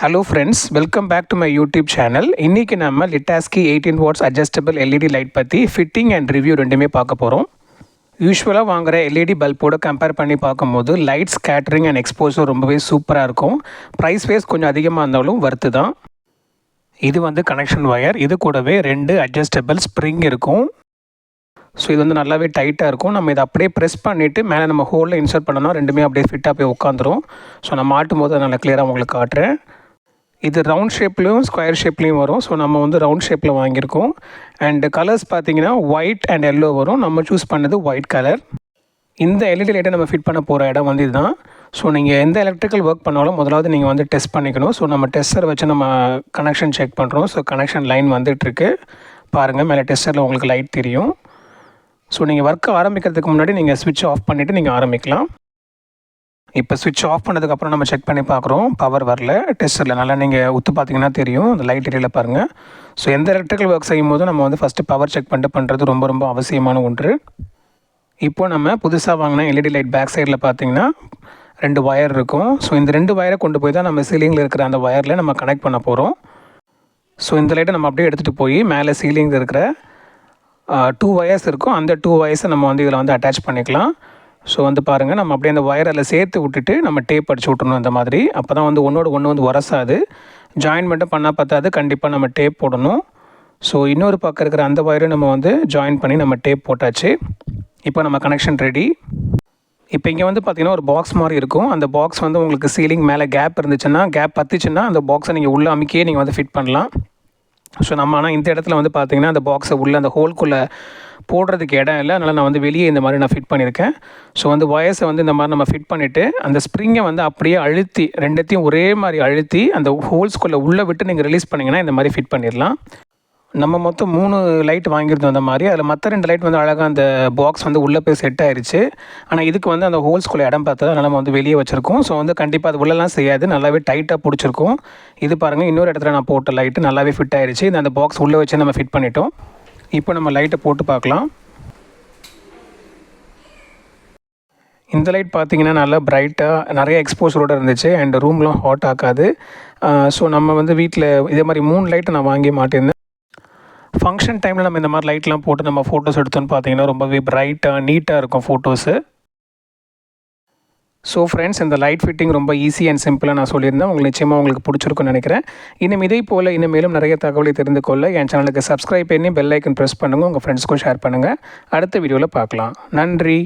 Hello friends, welcome back to my YouTube channel. இன்னைக்கு நம்ம Litasky 18 watts adjustable LED light பற்றி fitting and review ரெண்டுமே பார்க்க போகிறோம். யூஸ்வலாக வாங்குகிற எல்இடி பல்போட கம்பேர் பண்ணி பார்க்கும்போது லைட் ஸ்கேட்டரிங் அண்ட் எக்ஸ்போஸர் ரொம்பவே சூப்பராக இருக்கும். ப்ரைஸ் வைஸ் கொஞ்சம் அதிகமாக இருந்தாலும் வர்த்து தான். இது வந்து கனெக்ஷன் ஒயர், இது கூடவே 2 அட்ஜஸ்டபிள் ஸ்ப்ரிங் இருக்கும். ஸோ இது வந்து நல்லாவே டைட்டாக இருக்கும். நம்ம இதை அப்படியே ப்ரெஸ் பண்ணிவிட்டு மேலே நம்ம ஹோலில் இன்சர்ட் பண்ணோன்னா ரெண்டுமே அப்படியே ஃபிட்டாக போய் உட்காந்துரும். ஸோ நான் மாட்டும் போது நல்லா கிளியராக உங்களுக்கு காட்டுறேன். இது ரவுண்ட் ஷேப்லேயும் ஸ்கொயர் ஷேப்லேயும் வரும். ஸோ நம்ம வந்து ரவுண்ட் ஷேப்பில் வாங்கியிருக்கோம். அண்டு கலர்ஸ் பார்த்தீங்கன்னா ஒயிட் அண்ட் எல்லோ வரும். நம்ம சூஸ் பண்ணது ஒயிட் கலர். இந்த எல்இடி லைட்டை நம்ம ஃபிட் பண்ண போகிற இடம் வந்து இதுதான். ஸோ நீங்கள் எந்த எலக்ட்ரிக்கல் ஒர்க் பண்ணாலும் முதலாவது நீங்கள் வந்து டெஸ்ட் பண்ணிக்கணும். ஸோ நம்ம டெஸ்டர் வச்சு நம்ம கனெக்ஷன் செக் பண்ணுறோம். ஸோ கனெக்ஷன் லைன் வந்துட்டுருக்கு பாருங்கள், மேலே டெஸ்டரில் உங்களுக்கு லைட் தெரியும். ஸோ நீங்கள் ஒர்க் ஆரம்பிக்கிறதுக்கு முன்னாடி நீங்கள் ஸ்விட்ச் ஆஃப் பண்ணிவிட்டு நீங்கள் ஆரம்பிக்கலாம். இப்போ ஸ்விட்ச் ஆஃப் பண்ணதுக்கப்புறம் நம்ம செக் பண்ணி பார்க்குறோம், பவர் வரல. டெஸ்டரில் நல்லா நீங்கள் உத்து பார்த்தீங்கன்னா தெரியும், அந்த லைட் ஏரியாவில் பாருங்கள். ஸோ எந்த எலக்ட்ரிக்கல் ஒர்க் செய்யும் போதும் நம்ம வந்து ஃபஸ்ட்டு பவர் செக் பண்ணிட்டு பண்ணுறது ரொம்ப ரொம்ப அவசியமான ஒன்று. இப்போது நம்ம புதுசாக வாங்கின எல்இடி லைட் பேக் சைடில் பார்த்தீங்கன்னா 2 ஒயர் இருக்கும். ஸோ இந்த 2 ஒயரை கொண்டு போய் தான் நம்ம சீலிங்கில் இருக்கிற அந்த ஒயரில் நம்ம கனெக்ட் பண்ண போகிறோம். ஸோ இந்த லைட்டை நம்ம அப்படியே எடுத்துகிட்டு போய் மேலே சீலிங்கில் இருக்கிற 2 ஒயர்ஸ் இருக்கும், அந்த 2 ஒயர்ஸை நம்ம வந்து இதில் வந்து அட்டாச் பண்ணிக்கலாம். ஸோ வந்து பாருங்கள், நம்ம அப்படியே அந்த ஒயர் அதில் சேர்த்து விட்டுட்டு நம்ம டேப் அடிச்சு விட்றணும் இந்த மாதிரி. அப்போ தான் வந்து ஒன்றோடு ஒன்று வந்து உரசாது. ஜாயின் மட்டும் பண்ணால் பார்த்தாது, கண்டிப்பாக நம்ம டேப் போடணும். ஸோ இன்னொரு பக்கம் இருக்கிற அந்த ஒயரை நம்ம வந்து ஜாயின் பண்ணி நம்ம டேப் போட்டாச்சு. இப்போ நம்ம கனெக்ஷன் ரெடி. இப்போ இங்கே வந்து பார்த்திங்கன்னா ஒரு பாக்ஸ் மாதிரி இருக்கும். அந்த பாக்ஸ் வந்து உங்களுக்கு சீலிங் மேலே கேப் இருந்துச்சுன்னா, கேப் பத்துச்சுன்னா அந்த பாக்ஸை நீங்கள் உள்ளே அமுக்கியே நீங்கள் வந்து ஃபிட் பண்ணலாம். ஸோ நம்ம ஆனால் இந்த இடத்துல வந்து பார்த்திங்கன்னா அந்த பாக்ஸை உள்ளே அந்த ஹோல்குள்ளே போடுறதுக்கு இடம் இல்லை. அதனால் நான் வந்து வெளியே இந்த மாதிரி நான் ஃபிட் பண்ணியிருக்கேன். ஸோ வந்து ஒயர்ஸை வந்து இந்த மாதிரி நம்ம ஃபிட் பண்ணிவிட்டு அந்த ஸ்ப்ரிங்கை வந்து அப்படியே அழுத்தி ரெண்டுத்தையும் ஒரே மாதிரி அழுத்தி அந்த ஹோல்ஸ்குள்ளே உள்ளே விட்டு நீங்கள் ரிலீஸ் பண்ணிங்கன்னா இந்த மாதிரி ஃபிட் பண்ணிடலாம். நம்ம மொத்தம் 3 லைட் வாங்கியிருந்தோம் அந்த மாதிரி. அதில் மற்ற 2 லைட் வந்து அழகாக அந்த பாக்ஸ் வந்து உள்ளே போய் செட் ஆயிடுச்சு. ஆனால் இதுக்கு வந்து அந்த ஹோல்ஸ்குள்ளே இடம் பார்த்தா அதனால் நம்ம வந்து வெளியே வச்சுருக்கோம். ஸோ வந்து கண்டிப்பாக அது உள்ளெல்லாம் செய்யாது, நல்லாவே டைட்டாக பிடிச்சிருக்கும். இது பாருங்கள், இன்னொரு இடத்துல நான் போட்ட லைட்டு நல்லாவே ஃபிட் ஆயிடுச்சு. இது அந்த பாக்ஸ் உள்ளே வச்சு நம்ம ஃபிட் பண்ணிட்டோம். இப்போ நம்ம லைட்டை போட்டு பார்க்கலாம். இந்த லைட் பார்த்திங்கன்னா நல்லா பிரைட்டாக நிறைய எக்ஸ்போசரோடு இருந்துச்சு அண்ட் ரூம்லாம் ஹாட் ஆக்காது. ஸோ நம்ம வந்து வீட்டில் இதே மாதிரி 3 லைட்டை நான் வாங்கி மாட்டியிருந்தேன். ஃபங்க்ஷன் டைமில் நம்ம இந்த மாதிரி லைட்லாம் போட்டு நம்ம ஃபோட்டோஸ் எடுத்தோன்னு பார்த்தீங்கன்னா ரொம்பவே பிரைட்டாக நீட்டாக இருக்கும் ஃபோட்டோஸு. ஸோ ஃப்ரெண்ட்ஸ், இந்த லைட் ஃபிட்டிங் ரொம்ப ஈஸி அண்ட் சிம்பிளாக நான் சொல்லியிருந்தேன். உங்களுக்கு நிச்சயமாக உங்களுக்கு பிடிச்சிருக்குன்னு நினைக்கிறேன். இன்னும் இதே போல் இன்னும் நிறைய தகவலை தெரிந்து கொள்ள என் சேனலுக்கு சப்ஸ்கிரைப் பண்ணி பெல் ஐக்கன் ப்ரெஸ் பண்ணுங்கள். உங்கள் ஃப்ரெண்ட்ஸ்க்கும் ஷேர் பண்ணுங்கள். அடுத்த வீடியோவில் பார்க்கலாம். நன்றி.